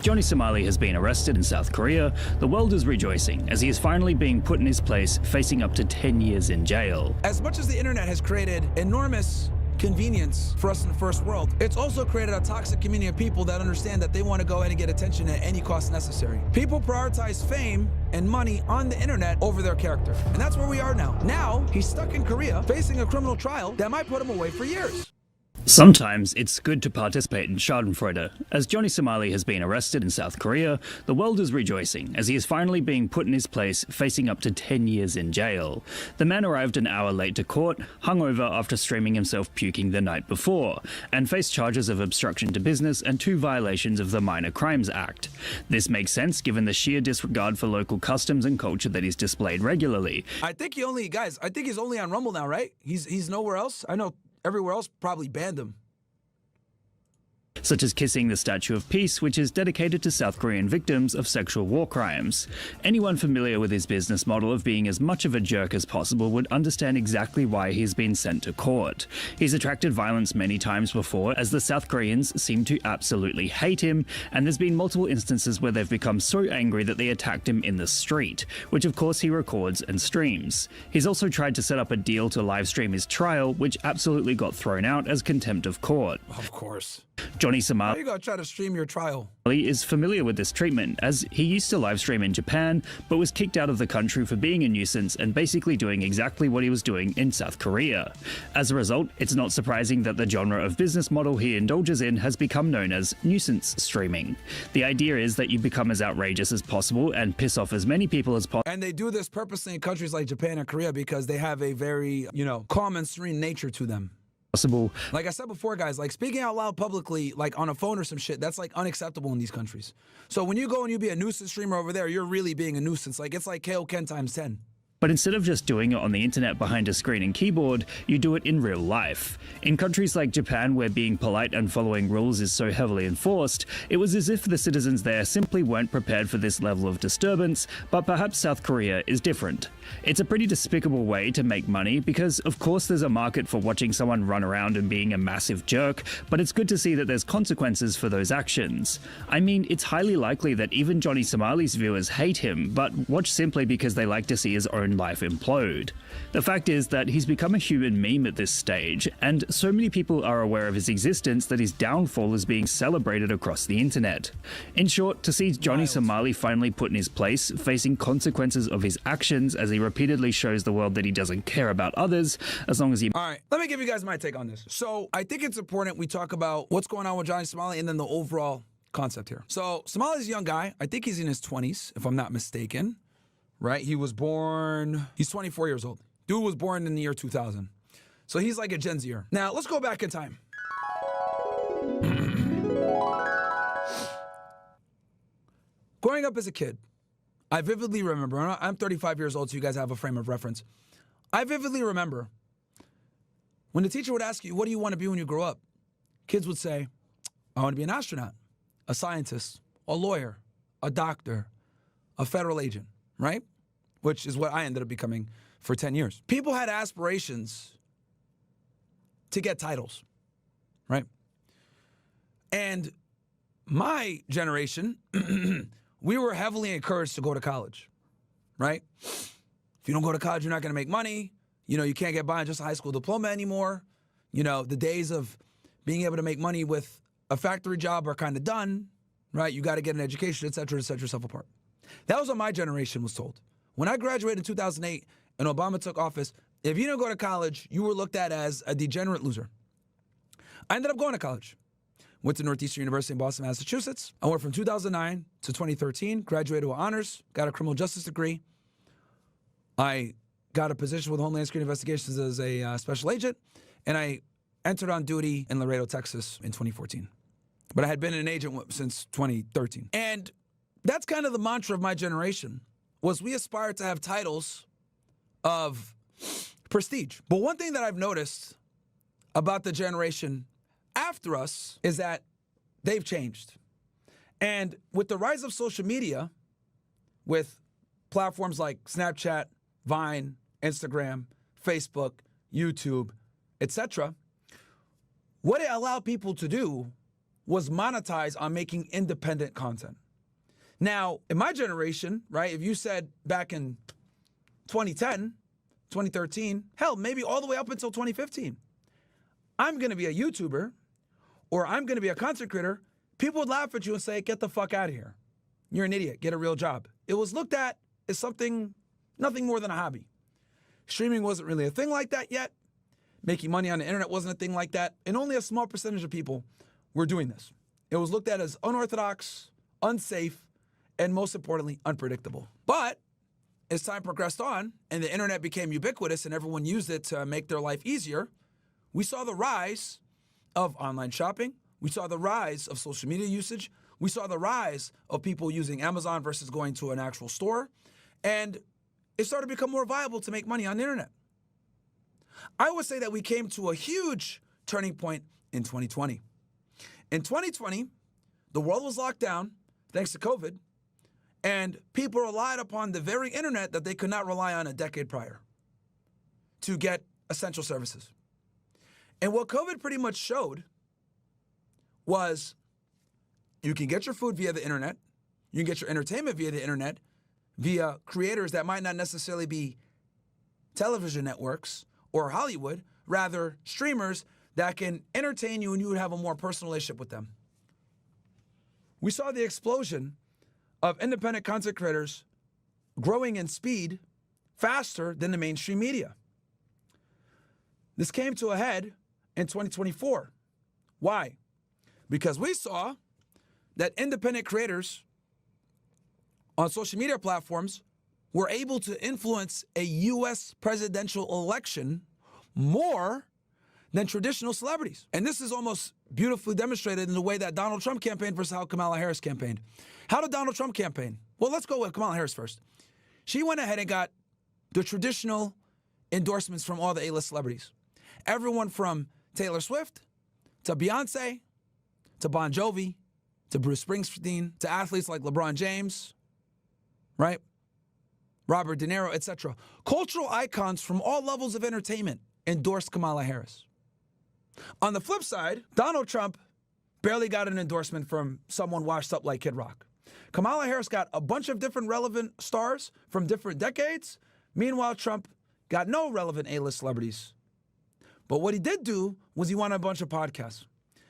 Johnny Somali has been arrested in South Korea. The world is rejoicing as he is finally being put in his place, facing up to 10 years in jail. As much as the internet has created enormous convenience for us in the first world, it's also created a toxic community of people that understand that they want to go ahead and get attention at any cost necessary. People prioritize fame and money on the internet over their character. And that's where we are now. Now, he's stuck in Korea facing a criminal trial that might put him away for years. Sometimes it's good to participate in Schadenfreude. As Johnny Somali has been arrested in South Korea, the world is rejoicing as he is finally being put in his place, facing up to 10 years in jail. The man arrived an hour late to court, hungover after streaming himself puking the night before, and faced charges of obstruction to business and 2 violations of the Minor Crimes Act. This makes sense given the sheer disregard for local customs and culture that he's displayed regularly. I think he's only on Rumble now, right? He's nowhere else. I know everywhere else probably banned him. Such as kissing the Statue of Peace, which is dedicated to South Korean victims of sexual war crimes. Anyone familiar with his business model of being as much of a jerk as possible would understand exactly why he's been sent to court. He's attracted violence many times before, as the South Koreans seem to absolutely hate him, and there's been multiple instances where they've become so angry that they attacked him in the street, which of course he records and streams. He's also tried to set up a deal to live stream his trial, which absolutely got thrown out as contempt of court. Of course. Johnny How Somali are you gonna try to stream your trial? is familiar with this treatment, as he used to live stream in Japan, but was kicked out of the country for being a nuisance and basically doing exactly what he was doing in South Korea. As a result, it's not surprising that the genre of business model he indulges in has become known as nuisance streaming. The idea is that you become as outrageous as possible and piss off as many people as possible. And they do this purposely in countries like Japan and Korea because they have a very, calm and serene nature to them. Like I said before, guys, like speaking out loud publicly, like on a phone or some shit, that's like unacceptable in these countries. So when you go and you be a nuisance streamer over there, you're really being a nuisance. Like it's like KO Ken times 10. But instead of just doing it on the internet behind a screen and keyboard, you do it in real life. In countries like Japan, where being polite and following rules is so heavily enforced, it was as if the citizens there simply weren't prepared for this level of disturbance, but perhaps South Korea is different. It's a pretty despicable way to make money because, of course, there's a market for watching someone run around and being a massive jerk, but it's good to see that there's consequences for those actions. I mean, it's highly likely that even Johnny Somali's viewers hate him, but watch simply because they like to see his own life implode. The fact is that he's become a human meme at this stage, and so many people are aware of his existence that his downfall is being celebrated across the internet. In short, to see Johnny Somali finally put in his place, facing consequences of his actions as he repeatedly shows the world that he doesn't care about others, as long as he... All right, let me give you guys my take on this. So I think it's important we talk about what's going on with Johnny Somali and then the overall concept here. So Somali's a young guy. I think he's in his 20s, if I'm not mistaken. Right? He's 24 years old. Dude was born in the year 2000. So he's like a Gen Zer. Now, let's go back in time. Growing up as a kid, I vividly remember, I'm 35 years old, so you guys have a frame of reference. I vividly remember when the teacher would ask you, what do you want to be when you grow up? Kids would say, I want to be an astronaut, a scientist, a lawyer, a doctor, a federal agent. Right? Which is what I ended up becoming for 10 years. People had aspirations to get titles, right? And my generation, we were heavily encouraged to go to college, right? If you don't go to college, you're not going to make money. You can't get by on just a high school diploma anymore. The days of being able to make money with a factory job are kind of done, right? You got to get an education, et cetera, set yourself apart. That was what my generation was told. When I graduated in 2008 and Obama took office, if you didn't go to college, you were looked at as a degenerate loser. I ended up going to college. Went to Northeastern University in Boston, Massachusetts. I went from 2009 to 2013, graduated with honors, got a criminal justice degree. I got a position with Homeland Security Investigations as a special agent, and I entered on duty in Laredo, Texas in 2014. But I had been an agent since 2013. And that's kind of the mantra of my generation, was we aspire to have titles of prestige. But one thing that I've noticed about the generation after us is that they've changed. And with the rise of social media, with platforms like Snapchat, Vine, Instagram, Facebook, YouTube, etc., what it allowed people to do was monetized on making independent content. Now, in my generation, right, if you said back in 2010, 2013, hell, maybe all the way up until 2015, I'm going to be a YouTuber or I'm going to be a content creator, people would laugh at you and say, get the fuck out of here. You're an idiot. Get a real job. It was looked at as something, nothing more than a hobby. Streaming wasn't really a thing like that yet. Making money on the internet wasn't a thing like that. And only a small percentage of people were doing this. It was looked at as unorthodox, unsafe, and most importantly, unpredictable. But as time progressed on and the internet became ubiquitous and everyone used it to make their life easier, we saw the rise of online shopping. We saw the rise of social media usage. We saw the rise of people using Amazon versus going to an actual store. And it started to become more viable to make money on the internet. I would say that we came to a huge turning point in 2020. In 2020, the world was locked down thanks to COVID, and people relied upon the very internet that they could not rely on a decade prior to get essential services. And what COVID pretty much showed was you can get your food via the internet, you can get your entertainment via the internet, via creators that might not necessarily be television networks or Hollywood, rather streamers that can entertain you and you would have a more personal relationship with them. We saw the explosion of independent content creators growing in speed faster than the mainstream media. This came to a head in 2024. Why? Because we saw that independent creators on social media platforms were able to influence a U.S. presidential election more than traditional celebrities. And this is almost beautifully demonstrated in the way that Donald Trump campaigned versus how Kamala Harris campaigned. How did Donald Trump campaign? Well, let's go with Kamala Harris first. She went ahead and got the traditional endorsements from all the A-list celebrities. Everyone from Taylor Swift to Beyonce to Bon Jovi to Bruce Springsteen to athletes like LeBron James, right? Robert De Niro, etc. Cultural icons from all levels of entertainment endorsed Kamala Harris. On the flip side, Donald Trump barely got an endorsement from someone washed up like Kid Rock. Kamala Harris got a bunch of different relevant stars from different decades. Meanwhile, Trump got no relevant A-list celebrities. But what he did do was he went on a bunch of podcasts.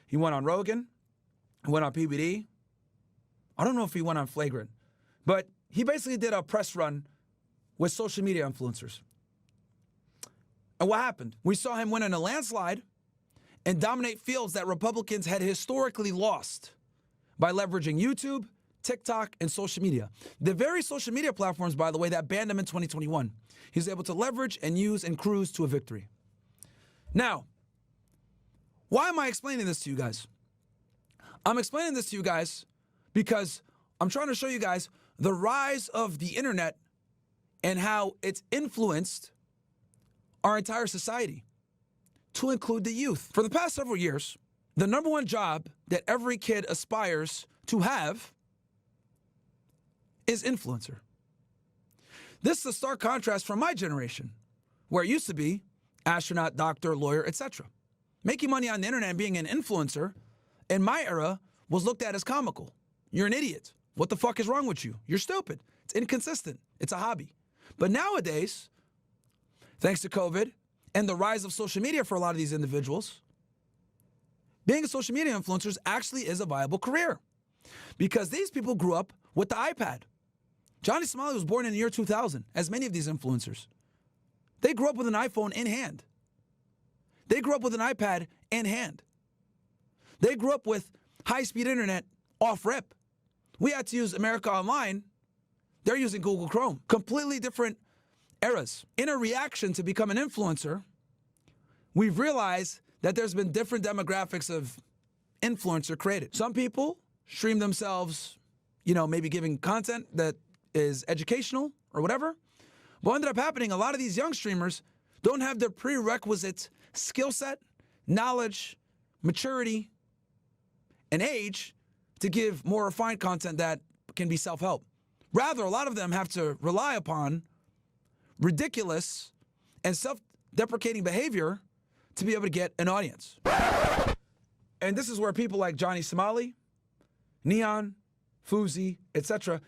He went on Rogan, he went on PBD. I don't know if he went on Flagrant, but he basically did a press run with social media influencers. And what happened? We saw him win in a landslide and dominate fields that Republicans had historically lost by leveraging YouTube, TikTok, and social media. The very social media platforms, by the way, that banned him in 2021. He was able to leverage and use and cruise to a victory. Now, why am I explaining this to you guys? I'm explaining this to you guys because I'm trying to show you guys the rise of the internet and how it's influenced our entire society, to include the youth. For the past several years, the number one job that every kid aspires to have is influencer. This is a stark contrast from my generation, where it used to be astronaut, doctor, lawyer, etc. Making money on the internet and being an influencer in my era was looked at as comical. You're an idiot. What the fuck is wrong with you? You're stupid. It's inconsistent. It's a hobby. But nowadays, thanks to COVID and the rise of social media for a lot of these individuals, being a social media influencer actually is a viable career because these people grew up with the iPad. Johnny Somali was born in the year 2000, as many of these influencers. They grew up with an iPhone in hand. They grew up with an iPad in hand. They grew up with high-speed internet off rip. We had to use America Online. They're using Google Chrome. Completely different eras. In a reaction to become an influencer, we've realized that there's been different demographics of influencer created. Some people stream themselves, maybe giving content that is educational or whatever. What ended up happening, a lot of these young streamers don't have the prerequisite skill set, knowledge, maturity, and age to give more refined content that can be self-help. Rather, a lot of them have to rely upon ridiculous and self-deprecating behavior to be able to get an audience. And this is where people like Johnny Somali, Neon, Fuzi, etc.,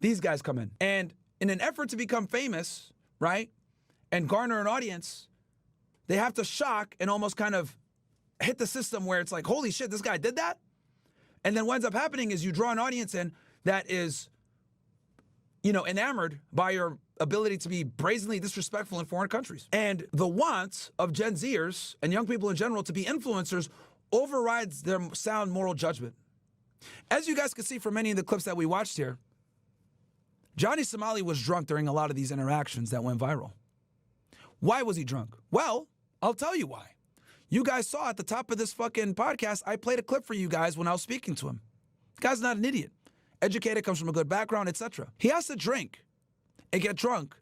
these guys come in. And in an effort to become famous, right, and garner an audience, they have to shock and almost kind of hit the system where it's like, holy shit, this guy did that? And then what ends up happening is you draw an audience in that is, enamored by your ability to be brazenly disrespectful in foreign countries. And the want of Gen Zers and young people in general to be influencers overrides their sound moral judgment. As you guys can see from many of the clips that we watched here, Johnny Somali was drunk during a lot of these interactions that went viral. Why was he drunk? Well, I'll tell you why. You guys saw at the top of this fucking podcast, I played a clip for you guys when I was speaking to him. The guy's not an idiot. Educated, comes from a good background, etc. He has to drink and get drunk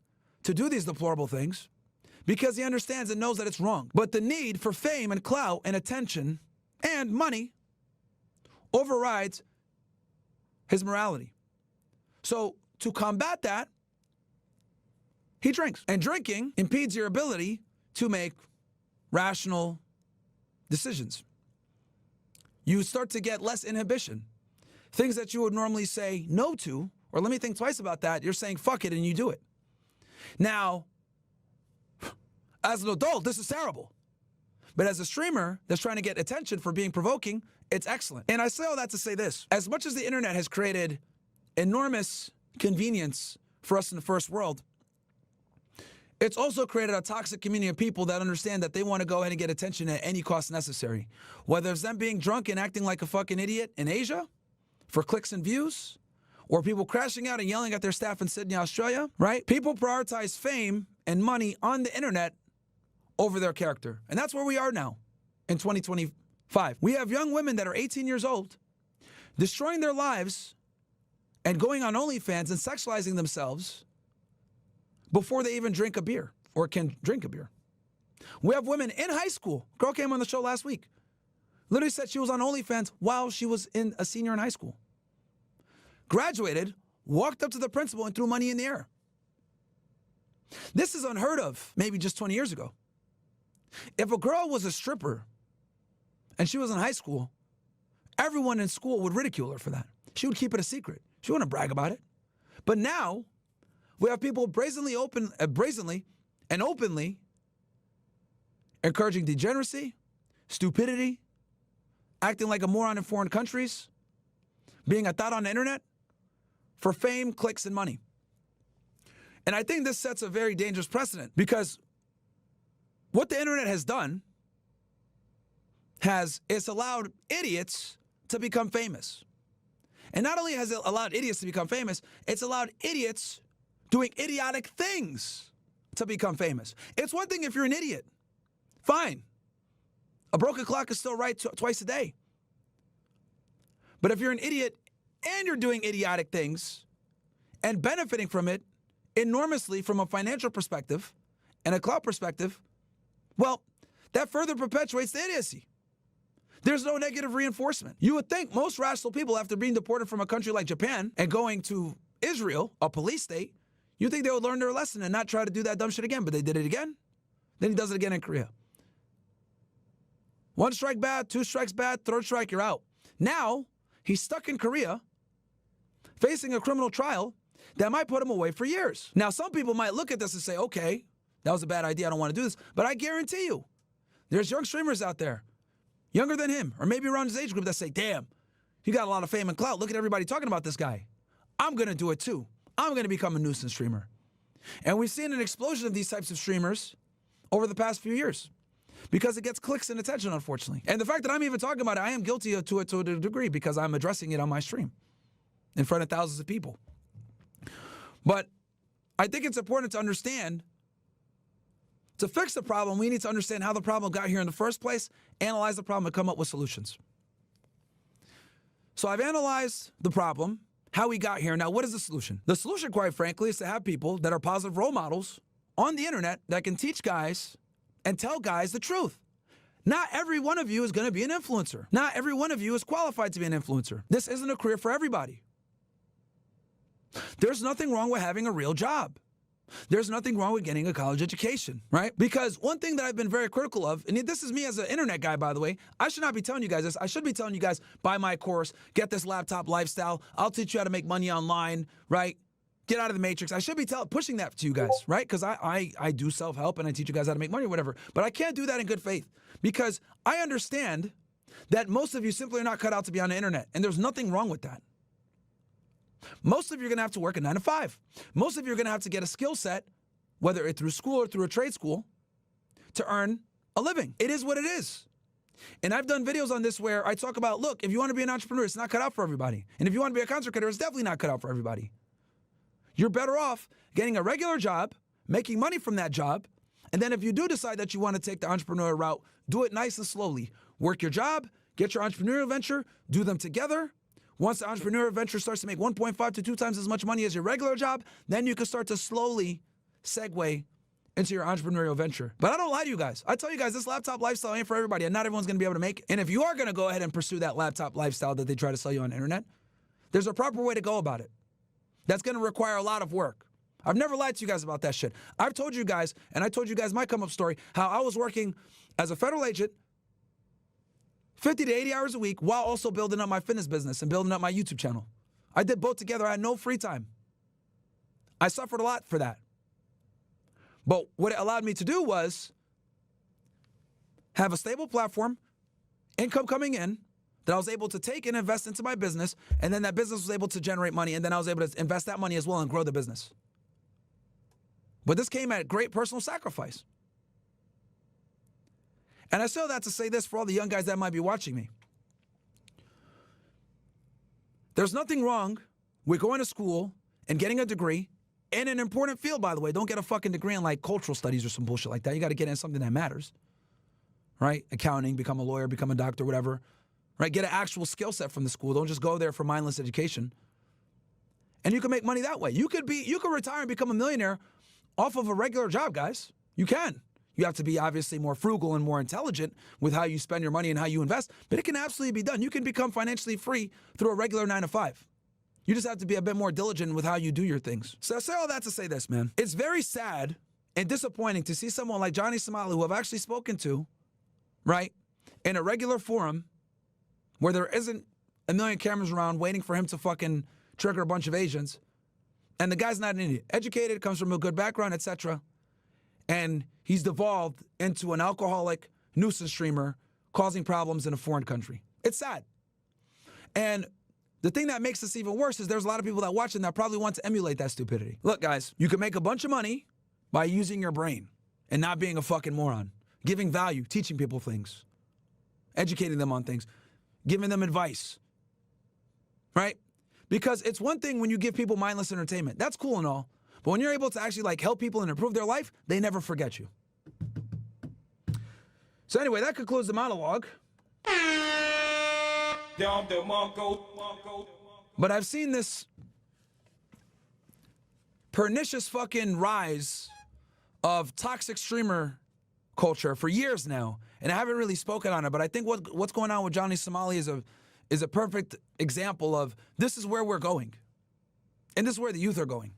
to do these deplorable things because he understands and knows that it's wrong. But the need for fame and clout and attention and money overrides his morality. So to combat that, he drinks. And drinking impedes your ability to make rational decisions. You start to get less inhibition. Things that you would normally say no to, or let me think twice about that, you're saying fuck it and you do it. Now, as an adult, this is terrible. But as a streamer that's trying to get attention for being provoking, it's excellent. And I say all that to say this. As much as the internet has created enormous convenience for us in the first world, it's also created a toxic community of people that understand that they want to go ahead and get attention at any cost necessary. Whether it's them being drunk and acting like a fucking idiot in Asia for clicks and views, or people crashing out and yelling at their staff in Sydney, Australia, right? People prioritize fame and money on the internet over their character. And that's where we are now in 2025. We have young women that are 18 years old destroying their lives and going on OnlyFans and sexualizing themselves before they even drink a beer or can drink a beer. We have women in high school. Girl came on the show last week. Literally said she was on OnlyFans while she was a senior in high school. Graduated, walked up to the principal and threw money in the air. This is unheard of maybe just 20 years ago. If a girl was a stripper and she was in high school, everyone in school would ridicule her for that. She would keep it a secret. She wouldn't brag about it. But now, we have people brazenly and openly encouraging degeneracy, stupidity, acting like a moron in foreign countries, being a thought on the internet for fame, clicks, and money. And I think this sets a very dangerous precedent because what the internet has done it's allowed idiots to become famous. And not only has it allowed idiots to become famous, it's allowed idiots doing idiotic things to become famous. It's one thing if you're an idiot. Fine. A broken clock is still right twice a day. But if you're an idiot and you're doing idiotic things and benefiting from it enormously from a financial perspective and a clout perspective, well, that further perpetuates the idiocy. There's no negative reinforcement. You would think most rational people, after being deported from a country like Japan and going to Israel, a police state, you think they would learn their lesson and not try to do that dumb shit again, but they did it again. Then he does it again in Korea. One strike bad, two strikes bad, third strike, you're out. Now, he's stuck in Korea, facing a criminal trial that might put him away for years. Now, some people might look at this and say, okay, that was a bad idea, I don't want to do this. But I guarantee you, there's young streamers out there, younger than him, or maybe around his age group, that say, damn, he got a lot of fame and clout. Look at everybody talking about this guy. I'm going to do it too. I'm going to become a nuisance streamer. And we've seen an explosion of these types of streamers over the past few years because it gets clicks and attention, unfortunately. And the fact that I'm even talking about it, I am guilty to it to a degree because I'm addressing it on my stream in front of thousands of people. But I think it's important to understand, to fix the problem, we need to understand how the problem got here in the first place, analyze the problem, and come up with solutions. So I've analyzed the problem, how we got here. Now, what is the solution? The solution, quite frankly, is to have people that are positive role models on the internet that can teach guys and tell guys the truth. Not every one of you is going to be an influencer. Not every one of you is qualified to be an influencer. This isn't a career for everybody. There's nothing wrong with having a real job. There's nothing wrong with getting a college education, right? Because one thing that I've been very critical of, and this is me as an internet guy, by the way, I should not be telling you guys this. I should be telling you guys, buy my course, get this laptop lifestyle. I'll teach you how to make money online, right? Get out of the matrix. I should be pushing that to you guys, right? Because I do self-help and I teach you guys how to make money or whatever. But I can't do that in good faith because I understand that most of you simply are not cut out to be on the internet. And there's nothing wrong with that. Most of you are going to have to work a 9 to 5. Most of you are going to have to get a skill set, whether it's through school or through a trade school, to earn a living. It is what it is. And I've done videos on this where I talk about, look, if you want to be an entrepreneur, it's not cut out for everybody. And if you want to be a content creator, it's definitely not cut out for everybody. You're better off getting a regular job, making money from that job, and then if you do decide that you want to take the entrepreneurial route, do it nice and slowly. Work your job, get your entrepreneurial venture, do them together. Once the entrepreneurial venture starts to make 1.5 to 2 times as much money as your regular job, then you can start to slowly segue into your entrepreneurial venture. But I don't lie to you guys. I tell you guys, this laptop lifestyle ain't for everybody, and not everyone's going to be able to make it. And if you are going to go ahead and pursue that laptop lifestyle that they try to sell you on the internet, there's a proper way to go about it. That's going to require a lot of work. I've never lied to you guys about that shit. I've told you guys, and I told you guys my come-up story, how I was working as a federal agent 50 to 80 hours a week while also building up my fitness business and building up my YouTube channel. I did both together. I had no free time. I suffered a lot for that. But what it allowed me to do was have a stable platform, income coming in, that I was able to take and invest into my business, and then that business was able to generate money, and then I was able to invest that money as well and grow the business. But this came at great personal sacrifice. And I say that to say this for all the young guys that might be watching me. There's nothing wrong with going to school and getting a degree in an important field, by the way. Don't get a fucking degree in like cultural studies or some bullshit like that. You got to get in something that matters, right? Accounting, become a lawyer, become a doctor, whatever, right? Get an actual skill set from the school. Don't just go there for mindless education. And you can make money that way. You could retire and become a millionaire off of a regular job, guys. You can. You have to be obviously more frugal and more intelligent with how you spend your money and how you invest, but it can absolutely be done. You can become financially free through a regular 9 to 5. You just have to be a bit more diligent with how you do your things. So I say all that to say this, man. It's very sad and disappointing to see someone like Johnny Somali, who I've actually spoken to, right, in a regular forum where there isn't a million cameras around waiting for him to fucking trigger a bunch of Asians, and the guy's not an idiot. Educated, comes from a good background, etc., and he's devolved into an alcoholic nuisance streamer causing problems in a foreign country. It's sad. And the thing that makes this even worse is there's a lot of people that watch it that probably want to emulate that stupidity. Look, guys, you can make a bunch of money by using your brain and not being a fucking moron, giving value, teaching people things, educating them on things, giving them advice, right? Because it's one thing when you give people mindless entertainment. That's cool and all. But when you're able to actually like help people and improve their life, they never forget you. So anyway, that concludes the monologue. But I've seen this pernicious fucking rise of toxic streamer culture for years now, and I haven't really spoken on it, but I think what's going on with Johnny Somali is a perfect example of this is where we're going. And this is where the youth are going.